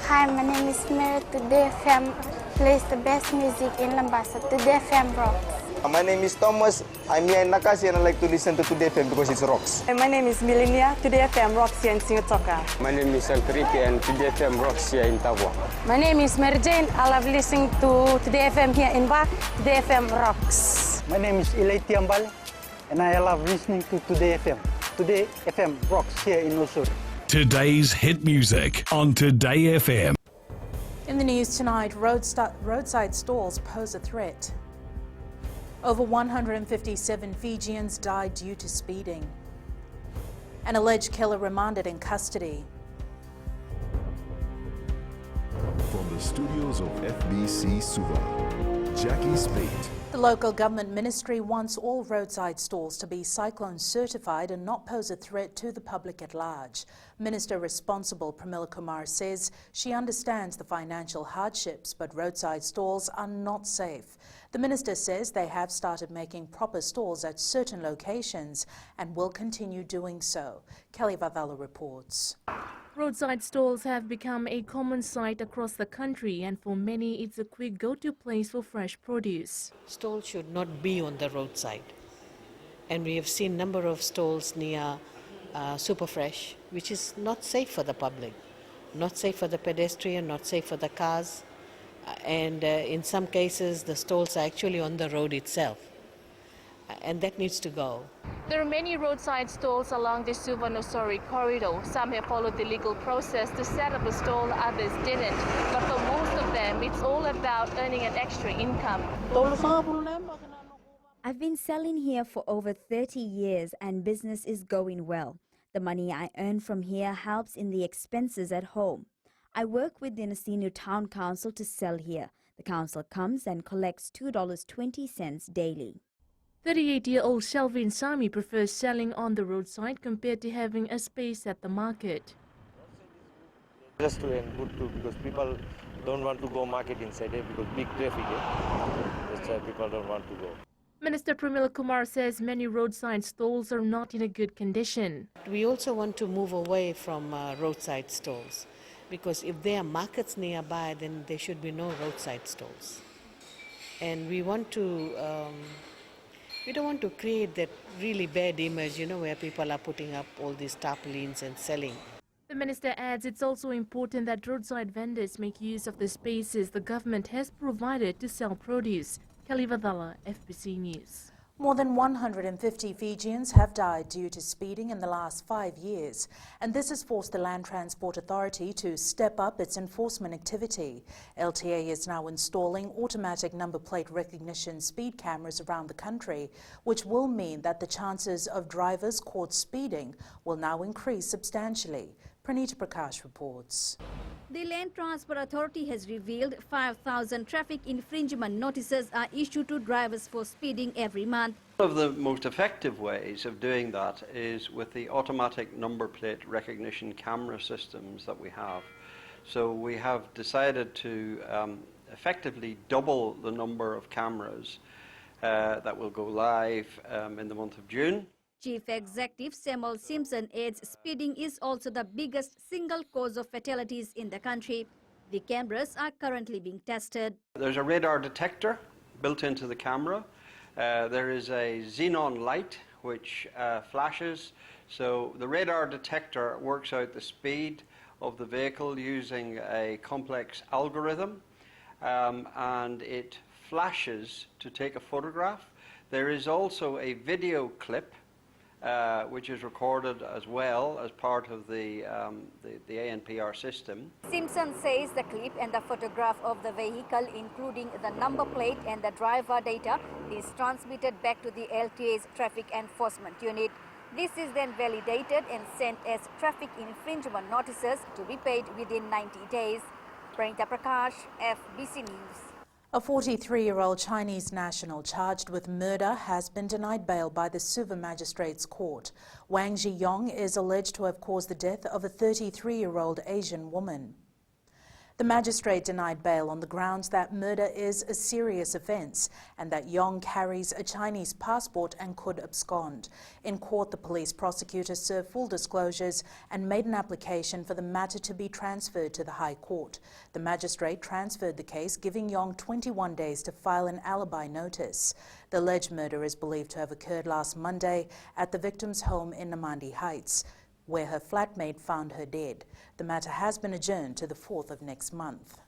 Hi, my name is Mary. Today FM plays the best music in Lambasa. Today FM rocks. My name is Thomas. I'm here in Nakasi and I like to listen to Today FM because it rocks. My name is Milenia. Today FM rocks here in Singatoka. My name is Elkriki and Today FM rocks here in Tabwa. My name is Mary Jane. I love listening to Today FM here in Bak. Today FM rocks. My name is Ilay Tiambal and I love listening to Today FM. Today FM rocks here in Usur. Today's hit music on Today FM. In the news tonight, roadside stalls pose a threat. Over 157 Fijians died due to speeding. An alleged killer remanded in custody. From the studios of FBC Suva, Jackie Spate. The local government ministry wants all roadside stalls to be cyclone certified and not pose a threat to the public at large. Minister responsible Pramila Kumar says she understands the financial hardships, but roadside stalls are not safe. The minister says they have started making proper stalls at certain locations and will continue doing so. Kelly Vavala reports. Roadside stalls have become a common sight across the country, and for many it's a quick go-to place for fresh produce. Stalls should not be on the roadside, and we have seen number of stalls near Superfresh, which is not safe for the public, not safe for the pedestrian, not safe for the cars, and in some cases the stalls are actually on the road itself, and that needs to go. There are many roadside stalls along the Suva-Nosori corridor. Some have followed the legal process to set up a stall, others didn't. But for most of them, it's all about earning an extra income. I've been selling here for over 30 years and business is going well. The money I earn from here helps in the expenses at home. I work with the Nasinu Town Council to sell here. The council comes and collects $2.20 daily. 38-year-old Shelvin Sami prefers selling on the roadside compared to having a space at the market. Just to and good too, because people don't want to go market inside here because big traffic here. That's why people don't want to go. Minister Pramila Kumar says many roadside stalls are not in a good condition. We also want to move away from roadside stalls, because if there are markets nearby, then there should be no roadside stalls. And we want to we don't want to create that really bad image, where people are putting up all these tarpaulins and selling. The minister adds it's also important that roadside vendors make use of the spaces the government has provided to sell produce. Kelly Vadala, FBC News. More than 150 Fijians have died due to speeding in the last 5 years, and this has forced the Land Transport Authority to step up its enforcement activity. LTA is now installing automatic number plate recognition speed cameras around the country, which will mean that the chances of drivers caught speeding will now increase substantially. Pranita Prakash reports. The Land Transport Authority has revealed 5,000 traffic infringement notices are issued to drivers for speeding every month. One of the most effective ways of doing that is with the automatic number plate recognition camera systems that we have. So we have decided to effectively double the number of cameras that will go live in the month of June. Chief Executive Samuel Simpson adds speeding is also the biggest single cause of fatalities in the country. The cameras are currently being tested. There's a radar detector built into the camera. There is a xenon light which flashes. So the radar detector works out the speed of the vehicle using a complex algorithm, and it flashes to take a photograph. There is also a video clip which is recorded as well as part of the ANPR system. Simpson says the clip and the photograph of the vehicle, including the number plate and the driver data, is transmitted back to the LTA's Traffic Enforcement Unit. This is then validated and sent as traffic infringement notices to be paid within 90 days. Pranita Prakash, FBC News. A 43-year-old Chinese national charged with murder has been denied bail by the Suva Magistrates Court. Wang Zhiyong is alleged to have caused the death of a 33-year-old Asian woman. The magistrate denied bail on the grounds that murder is a serious offence and that Yong carries a Chinese passport and could abscond. In court, the police prosecutor served full disclosures and made an application for the matter to be transferred to the High Court. The magistrate transferred the case, giving Yong 21 days to file an alibi notice. The alleged murder is believed to have occurred last Monday at the victim's home in Namandi Heights, where her flatmate found her dead. The matter has been adjourned to the 4th of next month.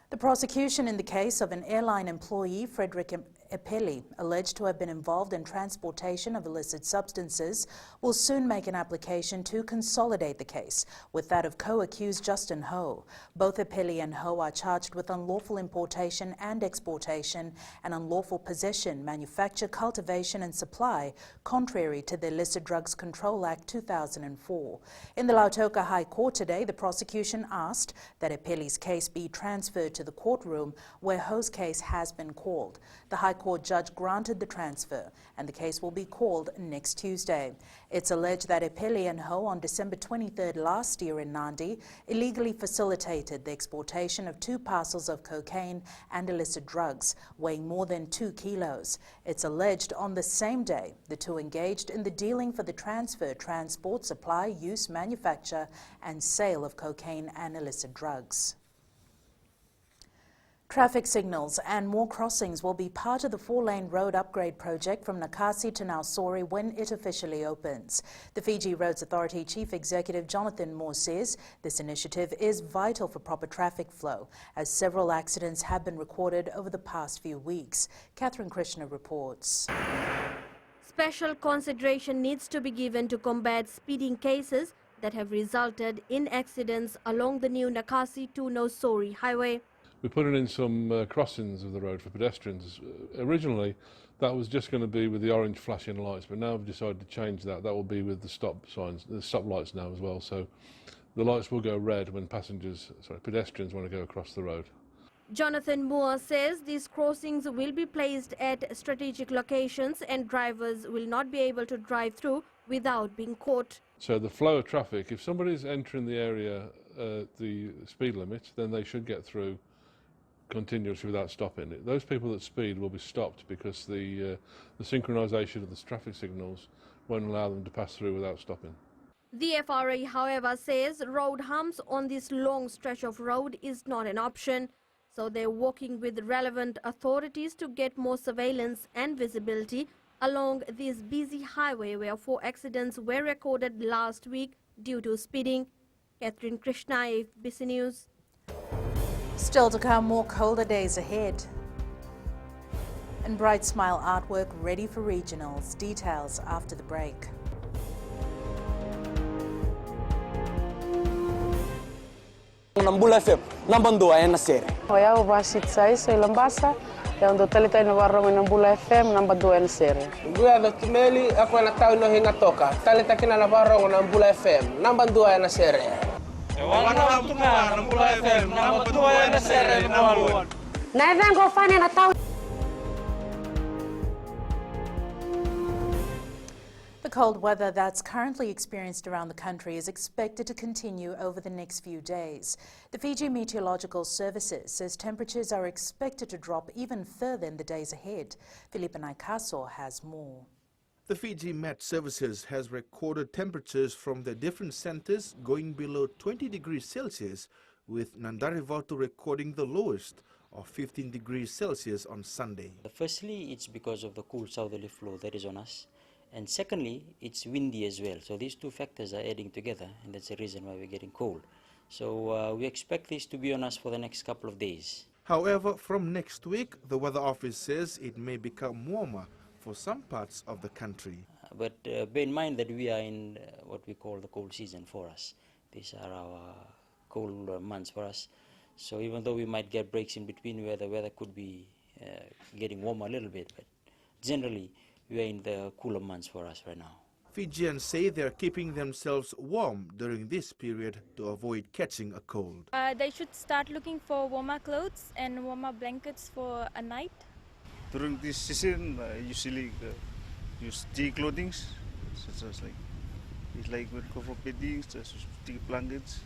The prosecution in the case of an airline employee, Frederick Epeli, alleged to have been involved in transportation of illicit substances, will soon make an application to consolidate the case with that of co-accused Justin Ho. Both Epeli and Ho are charged with unlawful importation and exportation and unlawful possession, manufacture, cultivation and supply, contrary to the Illicit Drugs Control Act 2004. In the Lautoka High Court today, the prosecution asked that Epeli's case be transferred to the courtroom where Ho's case has been called. The High Court judge granted the transfer, and the case will be called next Tuesday. It's alleged that Epeli and Ho on December 23rd last year in Nandi illegally facilitated the exportation of 2 parcels of cocaine and illicit drugs weighing more than 2 kilos. It's alleged on the same day the two engaged in the dealing for the transfer, transport, supply, use, manufacture and sale of cocaine and illicit drugs. Traffic signals and more crossings will be part of the 4-lane road upgrade project from Nakasi to Nausori when it officially opens. The Fiji Roads Authority Chief Executive Jonathan Moore says this initiative is vital for proper traffic flow, as several accidents have been recorded over the past few weeks. Catherine Krishna reports. Special consideration needs to be given to combat speeding cases that have resulted in accidents along the new Nakasi to Nausori highway. We're putting in some crossings of the road for pedestrians. Originally, that was just going to be with the orange flashing lights, but now we've decided to change that. That will be with the stop signs, the stop lights now as well. So the lights will go red when pedestrians want to go across the road. Jonathan Moore says these crossings will be placed at strategic locations and drivers will not be able to drive through without being caught. So the flow of traffic, if somebody's entering the area the speed limit, then they should get through continuously without stopping. Those people that speed will be stopped because the synchronisation of the traffic signals won't allow them to pass through without stopping. The FRA, however, says road humps on this long stretch of road is not an option, so they're working with relevant authorities to get more surveillance and visibility along this busy highway where 4 accidents were recorded last week due to speeding. Catherine Krishna, FBC News. Still to come, more colder days ahead. And Bright Smile artwork ready for regionals. Details after the break. Nambula FM, nambandua ya nasere. Oya ubasit sai sai lambasa, ya ndo talita ina warro nambula FM nambandua ya nasere. Guya ndo tumeli ako na tao no hinga toka. Talita kina na warro nambula FM, nambandua ya nasere. The cold weather that's currently experienced around the country is expected to continue over the next few days. The Fiji Meteorological Services says temperatures are expected to drop even further in the days ahead. Felipe Naikaso has more. The Fiji Met Services has recorded temperatures from the different centres going below 20 degrees Celsius, with Nandarivatu recording the lowest of 15 degrees Celsius on Sunday. Firstly, it's because of the cool southerly flow that is on us. And secondly, it's windy as well. So these 2 factors are adding together, and that's the reason why we're getting cold. So we expect this to be on us for the next couple of days. However, from next week, the Weather Office says it may become warmer for some parts of the country. But bear in mind that we are in what we call the cold season for us. These are our cold months for us. So even though we might get breaks in between where the weather could be getting warmer a little bit, but generally we are in the cooler months for us right now. Fijians say they are keeping themselves warm during this period to avoid catching a cold. They should start looking for warmer clothes and warmer blankets for a night. During this season, I usually use thick clothing, such as like we go for bedding, thick blankets,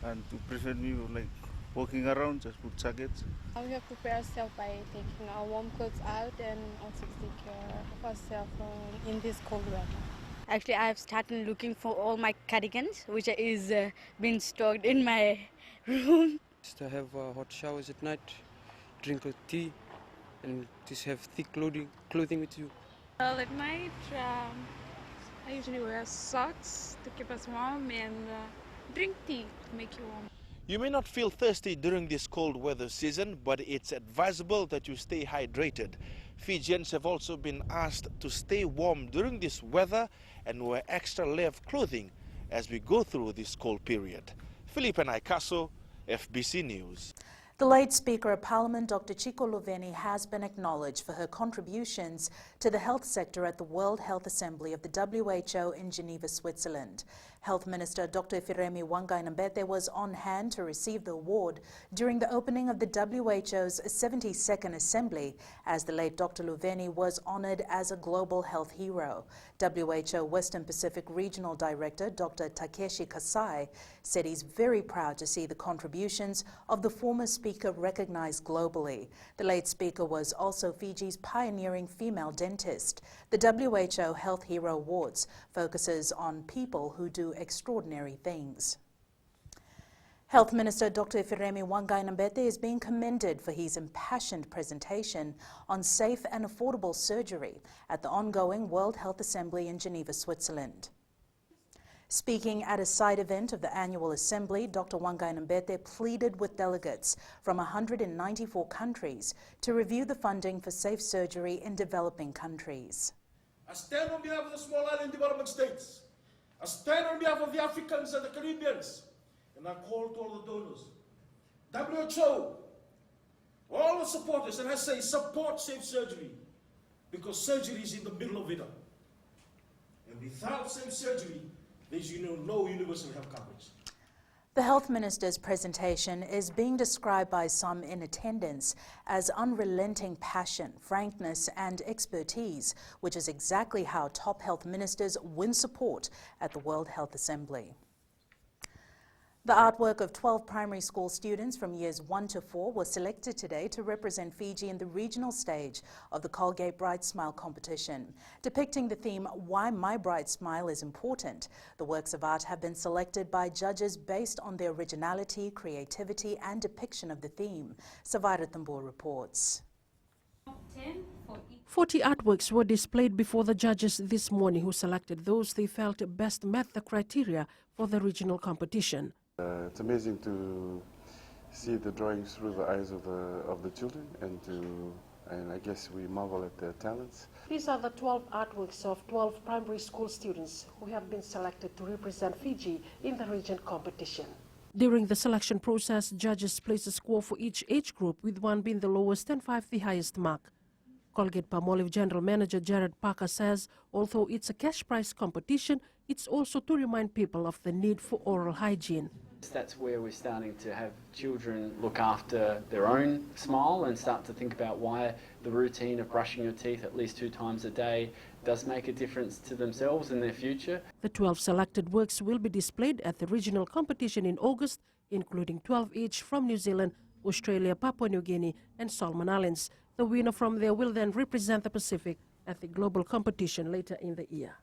and to prevent me from like walking around, just put jackets. We have to prepare ourselves by taking our warm clothes out and also take care of ourselves in this cold weather. Actually, I have started looking for all my cardigans, which is being stored in my room. Just to have hot showers at night, drink with tea, and just have thick clothing with you. Well, at night, I usually wear socks to keep us warm and drink tea to make you warm. You may not feel thirsty during this cold weather season, but it's advisable that you stay hydrated. Fijians have also been asked to stay warm during this weather and wear extra layer of clothing as we go through this cold period. Felipe Naikaso, FBC News. The late Speaker of Parliament, Dr. Chico Luveni, has been acknowledged for her contributions to the health sector at the World Health Assembly of the WHO in Geneva, Switzerland. Health Minister Dr. Firemi Wangai-Nambete was on hand to receive the award during the opening of the WHO's 72nd Assembly, as the late Dr. Luveni was honored as a global health hero. WHO Western Pacific Regional Director Dr. Takeshi Kasai said he's very proud to see the contributions of the former speaker recognized globally. The late speaker was also Fiji's pioneering female dentist. The WHO Health Hero Awards focuses on people who do extraordinary things. Health Minister Dr. Firemi Wangai-Nambete is being commended for his impassioned presentation on safe and affordable surgery at the ongoing World Health Assembly in Geneva, Switzerland. Speaking at a side event of the annual assembly, Dr. Wangai-Nambete pleaded with delegates from 194 countries to review the funding for safe surgery in developing countries. I stand on behalf of the small island development states. I stand on behalf of the Africans and the Caribbeans. And I call to all the donors. WHO, all the supporters, and I say support safe surgery, because surgery is in the middle of it all. And without safe surgery, there's no universal health coverage. The Health Minister's presentation is being described by some in attendance as unrelenting passion, frankness and expertise, which is exactly how top health ministers win support at the World Health Assembly. The artwork of 12 primary school students from years 1 to 4 was selected today to represent Fiji in the regional stage of the Colgate Bright Smile competition. Depicting the theme, Why My Bright Smile is Important, the works of art have been selected by judges based on their originality, creativity and depiction of the theme. Savaira Tambor reports. 40 artworks were displayed before the judges this morning, who selected those they felt best met the criteria for the regional competition. It's amazing to see the drawings through the eyes of the children, and I guess we marvel at their talents. These are the 12 artworks of 12 primary school students who have been selected to represent Fiji in the region competition. During the selection process, judges place a score for each age group, with 1 being the lowest and 5 the highest mark. Colgate-Palmolive General Manager Jared Parker says, although it's a cash prize competition, it's also to remind people of the need for oral hygiene. That's where we're starting to have children look after their own smile and start to think about why the routine of brushing your teeth at least 2 times a day does make a difference to themselves and their future. The 12 selected works will be displayed at the regional competition in August, including 12 each from New Zealand, Australia, Papua New Guinea and Solomon Islands. The winner from there will then represent the Pacific at the global competition later in the year.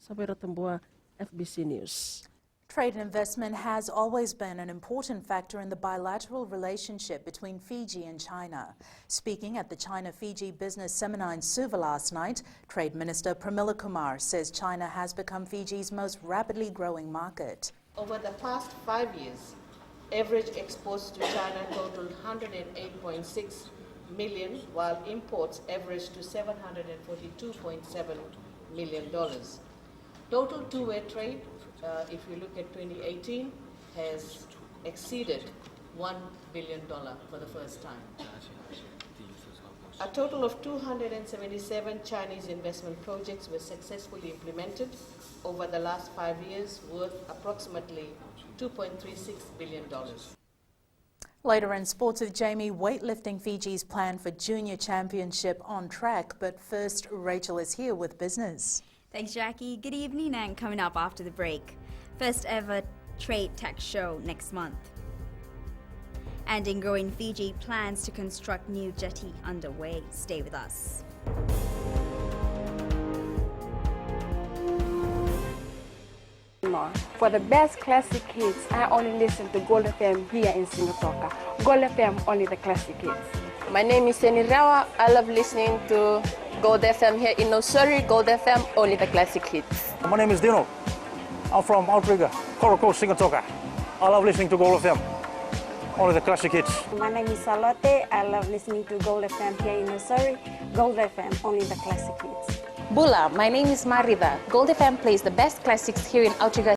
Sabera Tambua, FBC News. Trade and investment has always been an important factor in the bilateral relationship between Fiji and China. Speaking at the China-Fiji Business Seminar in Suva last night, Trade Minister Pramila Kumar says China has become Fiji's most rapidly growing market. Over the past 5 years, average exports to China totaled 108.6 million, while imports averaged to $742.7 million. Total two-way trade, if you look at 2018, has exceeded $1 billion for the first time. A total of 277 Chinese investment projects were successfully implemented over the last 5 years, worth approximately $2.36 billion. Later in sports with Jamie, weightlifting Fiji's plan for junior championship on track. But first, Rachel is here with business. Thanks, Jackie. Good evening, and coming up after the break. First ever Trade Tech Show next month. And in growing Fiji, plans to construct new jetty underway. Stay with us. For the best classic hits, I only listen to Gold FM here in Singapore. Gold FM, only the classic hits. My name is Seni Rawa. I love listening to Gold FM here in Nosuri. Gold FM, only the classic hits. My name is Dino. I'm from Outrigger, Coral Coast, Singapore. I love listening to Gold FM, only the classic hits. My name is Salote. I love listening to Gold FM here in Nosuri. Gold FM, only the classic hits. Bula, my name is Marida. Gold FM plays the best classics here in Outrigger.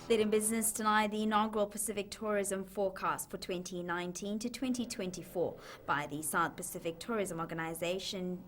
In business tonight, the inaugural Pacific Tourism Forecast for 2019 to 2024 by the South Pacific Tourism Organization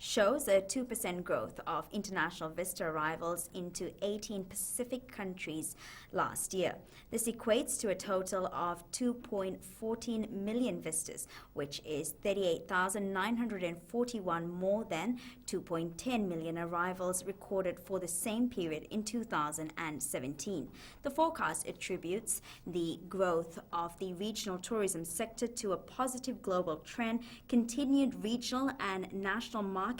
shows a 2% growth of international visitor arrivals into 18 Pacific countries last year. This equates to a total of 2.14 million visitors, which is 38,941 more than 2.10 million arrivals recorded for the same period in 2017. The forecast attributes the growth of the regional tourism sector to a positive global trend, continued regional and national marketing,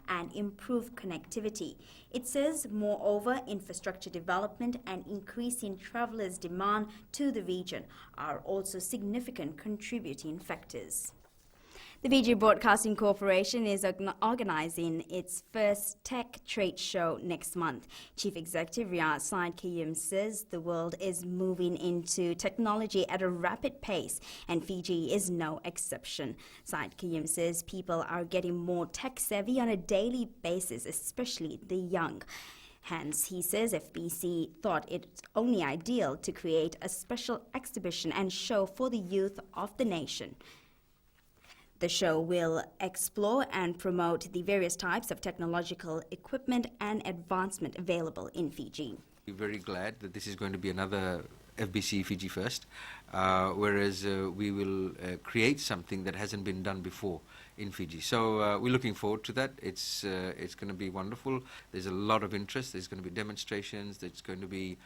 and improved connectivity. It says, moreover, infrastructure development and increasing travelers' demand to the region are also significant contributing factors. The Fiji Broadcasting Corporation is organizing its first tech trade show next month. Chief Executive Riyad Said Kayum says the world is moving into technology at a rapid pace, and Fiji is no exception. Said Kayum says people are getting more tech-savvy on a daily basis, especially the young. Hence, he says FBC thought it only ideal to create a special exhibition and show for the youth of the nation. The show will explore and promote the various types of technological equipment and advancement available in Fiji. We're very glad that this is going to be another FBC Fiji First, whereas we will create something that hasn't been done before in Fiji. So we're looking forward to that. It's going to be wonderful. There's a lot of interest. There's going to be demonstrations. There's going to be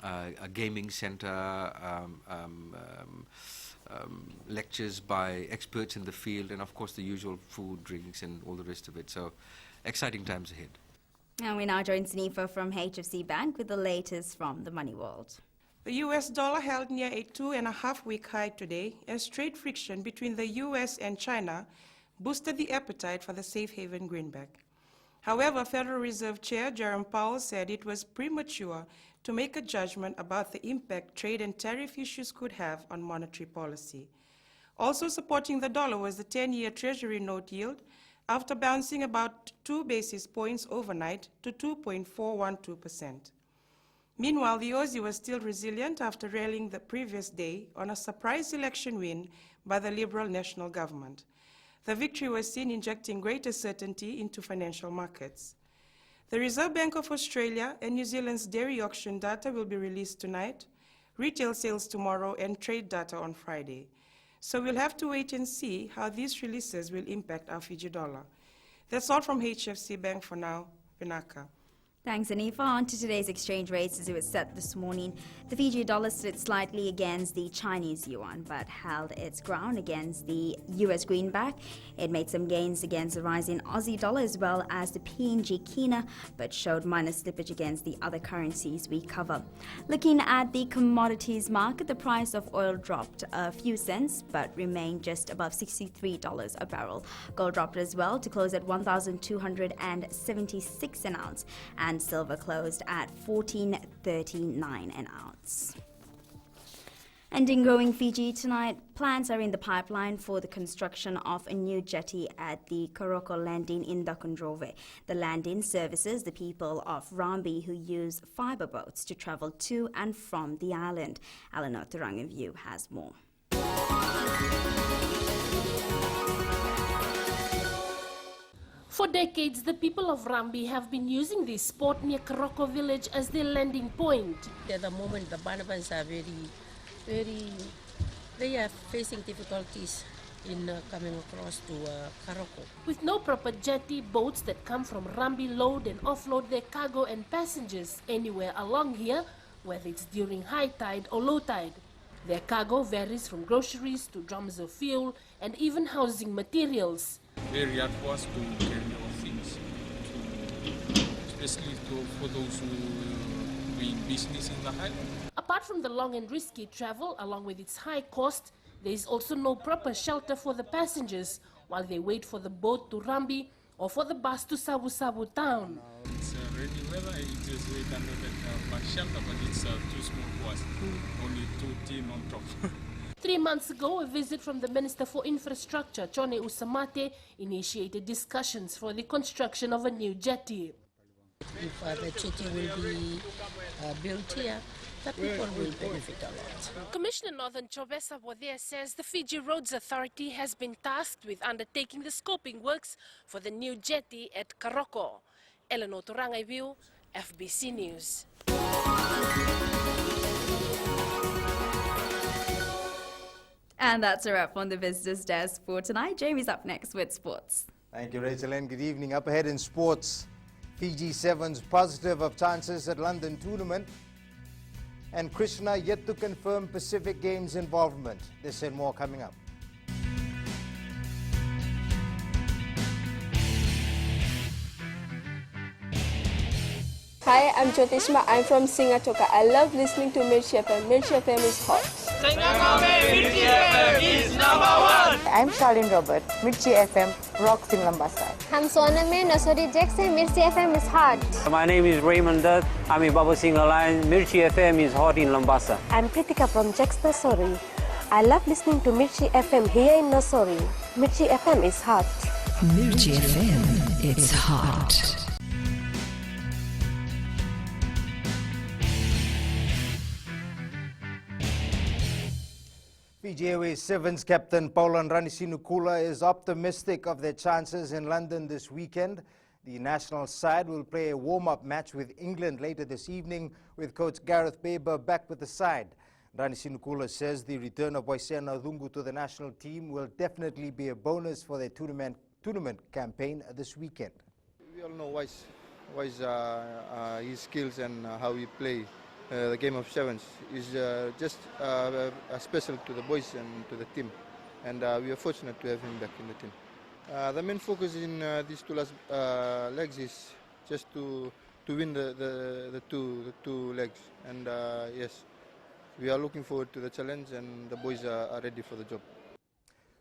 a gaming center, lectures by experts in the field, and of course the usual food, drinks, and all the rest of it. So exciting times ahead. And we now join Sanifa from HFC Bank with the latest from the money world. The US dollar held near a 2.5-week high today as trade friction between the US and China boosted the appetite for the safe haven greenback. However, Federal Reserve Chair Jerome Powell said it was premature to make a judgment about the impact trade and tariff issues could have on monetary policy. Also supporting the dollar was the 10-year Treasury note yield, after bouncing about 2 basis points overnight to 2.412%. Meanwhile, the Aussie was still resilient after rallying the previous day on a surprise election win by the Liberal National Government. The victory was seen injecting greater certainty into financial markets. The Reserve Bank of Australia and New Zealand's dairy auction data will be released tonight, retail sales tomorrow, and trade data on Friday. So we'll have to wait and see how these releases will impact our Fiji dollar. That's all from HFC Bank for now. Vinaka. Thanks, Anifa. On to today's exchange rates as it was set this morning. The Fiji dollar stood slightly against the Chinese yuan, but held its ground against the US greenback. It made some gains against the rising Aussie dollar as well as the PNG Kina, but showed minor slippage against the other currencies we cover. Looking at the commodities market, the price of oil dropped a few cents, but remained just above $63 a barrel. Gold dropped as well to close at $1,276 an ounce. And silver closed at $14.39 an ounce. And in growing Fiji tonight, plans are in the pipeline for the construction of a new jetty at the Koroko landing in Dakundrove. The landing services the people of Rambi who use fibre boats to travel to and from the island. Eleanor Thurangavu has more. For decades, the people of Rambi have been using this spot near Koroko village as their landing point. At the moment, the Banabans are they are facing difficulties in coming across to Karoko. With no proper jetty, boats that come from Rambi load and offload their cargo and passengers anywhere along here, whether it's during high tide or low tide. Their cargo varies from groceries to drums of fuel and even housing materials. Very hard for us to carry our things, especially for those who doing business in the highland. Apart from the long and risky travel, along with its high cost, there is also no proper shelter for the passengers while they wait for the boat to Rambi or for the bus to Sabu Sabu town. It's rainy weather, it is wait under the shelter, but it's too small for us. Only 2 tin on top. 3 months ago, a visit from the Minister for Infrastructure, Chone Usamate, initiated discussions for the construction of a new jetty. If the jetty will be built here, the people will benefit a lot. Commissioner Northern Chobesa Bodea says the Fiji Roads Authority has been tasked with undertaking the scoping works for the new jetty at Karoko. Eleanor Turangaiviu, FBC News. And that's a wrap on the Visitors Desk for tonight. Jamie's up next with sports. Thank you, Rachel, and good evening. Up ahead in sports, Fiji Sevens positive of chances at London tournament, and Krishna yet to confirm Pacific Games involvement. This and more coming up. Hi, I'm Jyotishma. I'm from Singatoka. I love listening to Mirchi FM. Mirchi FM is hot. Mirchi FM is #1. I'm Charlene Robert. Mirchi FM rocks in Lambasa. I'm Soname Nasori Jackson. Mirchi FM is hot. My name is Raymond Dutt. I'm in Baba Singh Alliance. Mirchi FM is hot in Lambasa. I'm Pritika from Jax Nasori. I love listening to Mirchi FM here in Nasori. Mirchi FM is hot. Mirchi FM, it's hot. Fiji Airways Sevens captain Paulan Ranisinukula is optimistic of their chances in London this weekend. The national side will play a warm-up match with England later this evening, with coach Gareth Baber back with the side. Ranisinukula says the return of Waisena Dungu to the national team will definitely be a bonus for their tournament campaign this weekend. We all know his skills and how he plays. The game of sevens is just special to the boys and to the team, and we are fortunate to have him back in the team. The main focus in these two last legs is just to win the two legs, and yes, we are looking forward to the challenge, and the boys are ready for the job.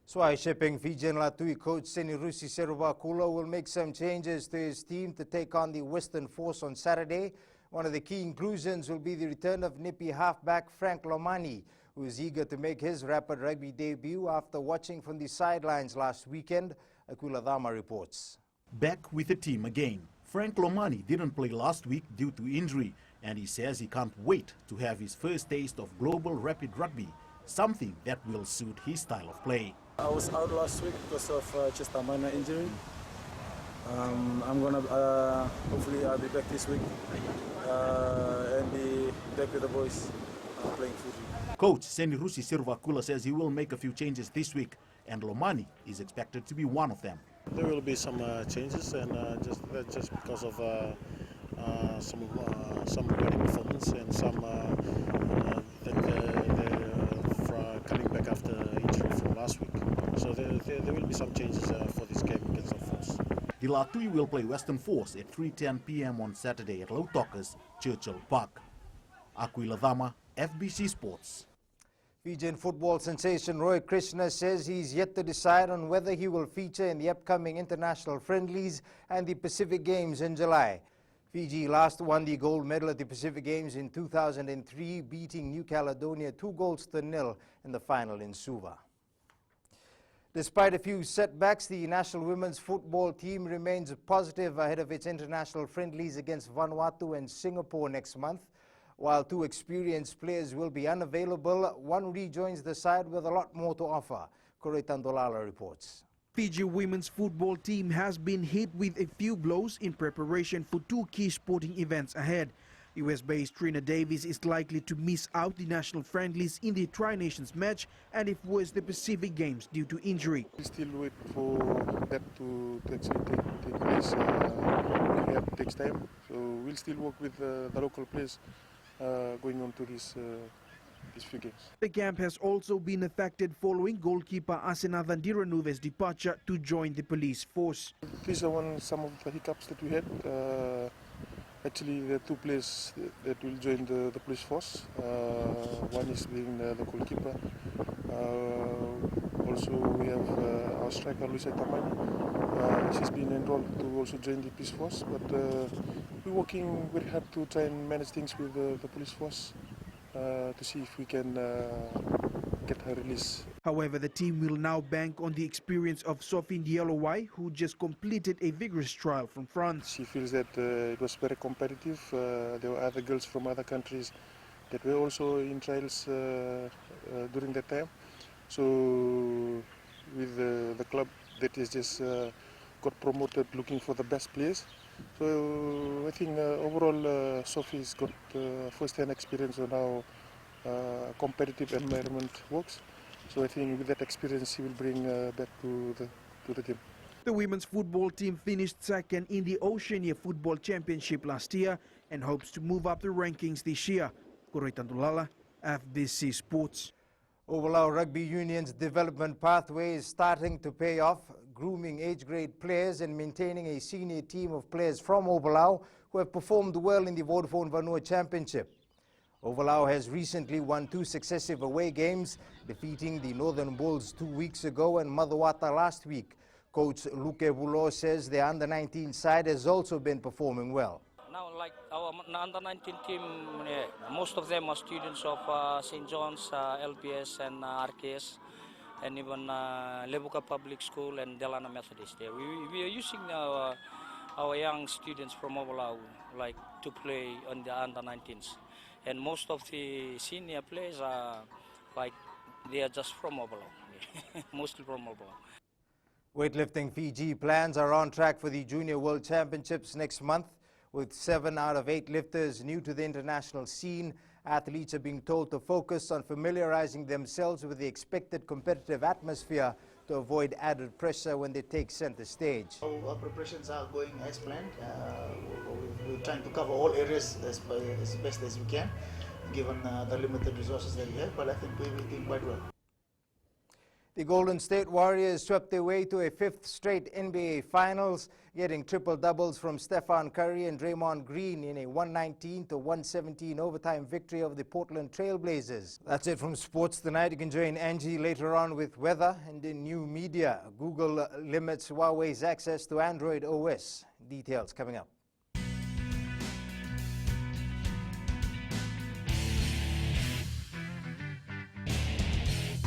Swai shipping Fijian Latui coach Senirusi Seruvakula will make some changes to his team to take on the Western Force on Saturday. One of the key inclusions will be the return of Nipi halfback Frank Lomani, who is eager to make his rapid rugby debut after watching from the sidelines last weekend. Aquila Dama reports. Back with the team again. Frank Lomani didn't play last week due to injury, and he says he can't wait to have his first taste of global rapid rugby, something that will suit his style of play. I was out last week because of just a minor injury. I'm gonna hopefully I'll be back this week and be back with the boys playing football. Coach Senirusi Seruvakula says he will make a few changes this week, and Lomani is expected to be one of them. There will be some changes, and just because of some winning performance and some they're coming back after injury from last week. So there will be some changes for this game against the Force. The Latui will play Western Force at 3:10 p.m. on Saturday at Lautokas, Churchill Park. Aquila Dama, FBC Sports. Fijian football sensation Roy Krishna says he's yet to decide on whether he will feature in the upcoming international friendlies and the Pacific Games in July. Fiji last won the gold medal at the Pacific Games in 2003, beating New Caledonia 2-0 in the final in Suva. Despite a few setbacks, the national women's football team remains positive ahead of its international friendlies against Vanuatu and Singapore next month. While two experienced players will be unavailable, one rejoins the side with a lot more to offer. Corey Tandolala reports. Fiji women's football team has been hit with a few blows in preparation for two key sporting events ahead. US-based Trina Davis is likely to miss out the national friendlies in the Tri-Nations match and if was the Pacific Games due to injury. We still wait for that to actually take place. It takes time, so we'll still work with the local players going on to these few games. The camp has also been affected following goalkeeper Asenathan Diranuve's departure to join the police force. These are some of the hiccups that we had. Actually, there are two players that will join the police force. One is being the goalkeeper. Also, we have our striker, Luisa Tamani. She's been enrolled to also join the police force. But we're working very hard to try and manage things with the police force to see if we can get her release. However, the team will now bank on the experience of Sophie Ndialowai, who just completed a vigorous trial from France. She feels that it was very competitive. There were other girls from other countries that were also in trials during that time. So with the club that is just got promoted looking for the best players. So I think overall Sophie's got first-hand experience on how competitive environment works. So I think with that experience she will bring back to the team. The women's football team finished second in the Oceania Football Championship last year and hopes to move up the rankings this year. Koroy Tandulala, FBC Sports. Ovalau Rugby Union's development pathway is starting to pay off, grooming age-grade players and maintaining a senior team of players from Ovalau who have performed well in the Vodafone Vanua Championship. Ovalau has recently won 2 successive away games, defeating the Northern Bulls 2 weeks ago and Madawata last week. Coach Luke Bulo says the under-19 side has also been performing well. Now, like our under-19 team, most of them are students of St. John's, LPS and RKS, and even Lebuka Public School and Delana Methodist. We are using our young students from Ovalau to play on the under-19s. And most of the senior players are they are just from Ovalau, mostly from Ovalau. Weightlifting Fiji plans are on track for the Junior World Championships next month. With 7 out of 8 lifters new to the international scene, athletes are being told to focus on familiarizing themselves with the expected competitive atmosphere to avoid added pressure when they take center stage. Our preparations are going as planned. We're trying to cover all areas as best as we can, given the limited resources that we have, but I think we're doing quite well. The Golden State Warriors swept their way to a 5th straight NBA Finals, getting triple doubles from Stephen Curry and Draymond Green in a 119-117 overtime victory over the Portland Trail Blazers. That's it from Sports Tonight. You can join Angie later on with weather and in new media. Google limits Huawei's access to Android OS. Details coming up.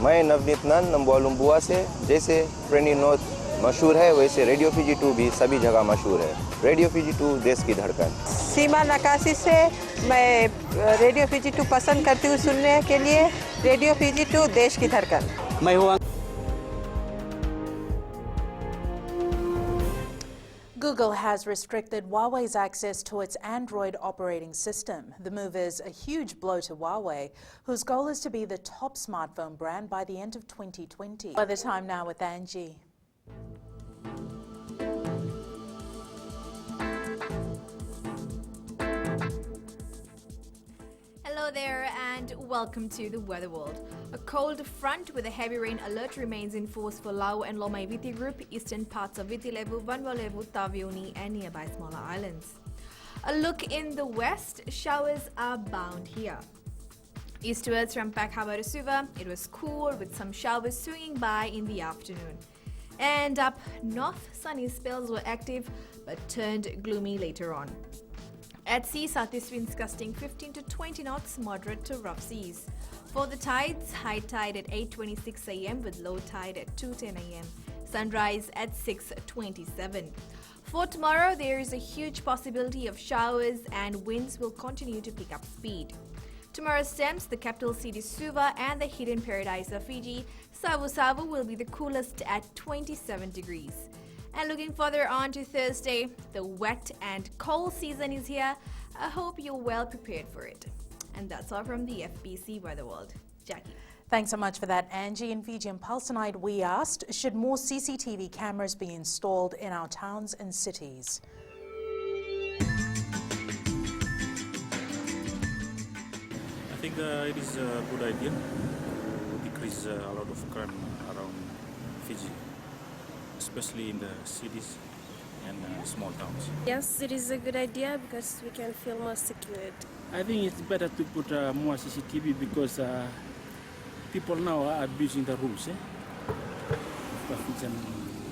मैं नवनीत नंद नंबुआ लुम्बुआ से जैसे प्रेनी north मशहूर है वैसे radio Fiji 2 भी सभी जगह मशहूर है। रेडियो फीजी 2 देश की धड़कन। सीमा नकाशी से मैं रेडियो फीजी 2 पसंद करती हूँ सुनने के लिए। रेडियो फीजी 2 देश की धड़कन। मैं हूँ Google has restricted Huawei's access to its Android operating system. The move is a huge blow to Huawei, whose goal is to be the top smartphone brand by the end of 2020. By the time now with Angie. Hello there and welcome to the Weather World. A cold front with a heavy rain alert remains in force for Lau and Lomai Viti Group, eastern parts of Viti Levu, Vanua Levu, Tavioni and nearby smaller islands. A look in the west, showers are bound here. Eastwards from Pakhawa to Suva, it was cool with some showers swinging by in the afternoon. And up north, sunny spells were active but turned gloomy later on. At sea, southeast winds gusting 15 to 20 knots, moderate to rough seas. For the tides, high tide at 8:26 a.m. with low tide at 2:10 a.m. Sunrise at 6:27. For tomorrow, there is a huge possibility of showers and winds will continue to pick up speed. Tomorrow's stems, the capital city Suva and the hidden paradise of Fiji, Savu Savu will be the coolest at 27 degrees. And looking further on to Thursday, the wet and cold season is here. I hope you're well prepared for it. And that's all from the FBC Weather World. Jackie. Thanks so much for that, Angie. In Fijian Pulse tonight, we asked, should more CCTV cameras be installed in our towns and cities? I think it is a good idea to decrease a lot of crime around Fiji, especially in the cities and small towns. Yes, it is a good idea because we can feel more secured. I think it's better to put more CCTV because people now are abusing the rules. The Fijian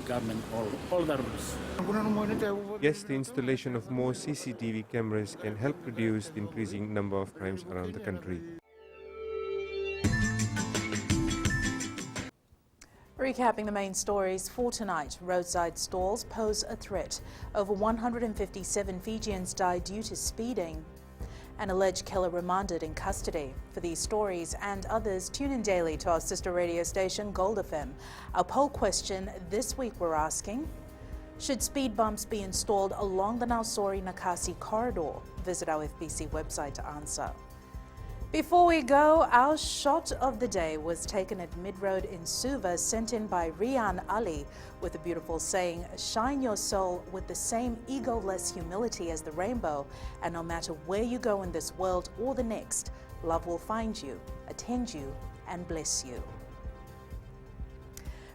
government, all the rules. Yes, the installation of more CCTV cameras can help reduce the increasing number of crimes around the country. Recapping the main stories for tonight, roadside stalls pose a threat. Over 157 Fijians died due to speeding. An alleged killer remanded in custody. For these stories and others, tune in daily to our sister radio station, Gold FM. Our poll question this week we're asking, should speed bumps be installed along the Nausori-Nakasi corridor? Visit our FBC website to answer. Before we go, our shot of the day was taken at Mid-Road in Suva, sent in by Rian Ali with a beautiful saying, shine your soul with the same egoless humility as the rainbow, and no matter where you go in this world or the next, love will find you, attend you, and bless you.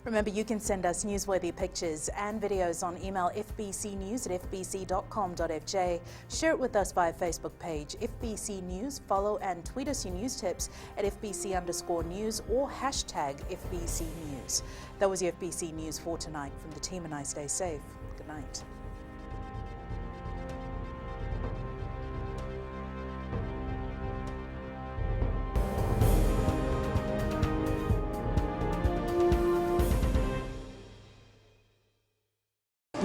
Remember, you can send us newsworthy pictures and videos on email fbcnews@fbc.com.fj. Share it with us via Facebook page, FBC News. Follow and tweet us your news tips at FBC_news or hashtag FBC News. That was your FBC News for tonight. From the team, and I stay safe. Good night.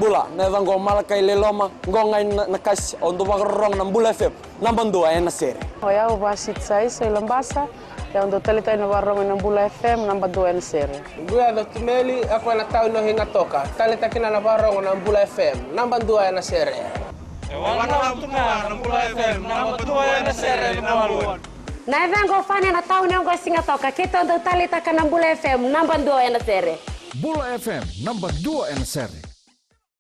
Bula, neva ngomal kay leloma, ngongai nakas ondo magrong ng Bula FM, namban dua na sere. Hoya ubasit sai lambasa, ya ondo talita ina warong ng Bula FM, namban dua na sere. Buya do tumeli ako na tao no hinga toka, talita kina na warong ng Bula FM, namban dua na sere. Wana tunga ng Bula FM, namban dua na sere naman. Na vengo fanya na tao ngo singa toka, kita ondo talita ka ng Bula FM, namban dua na sere. Bula FM, namban dua na sere.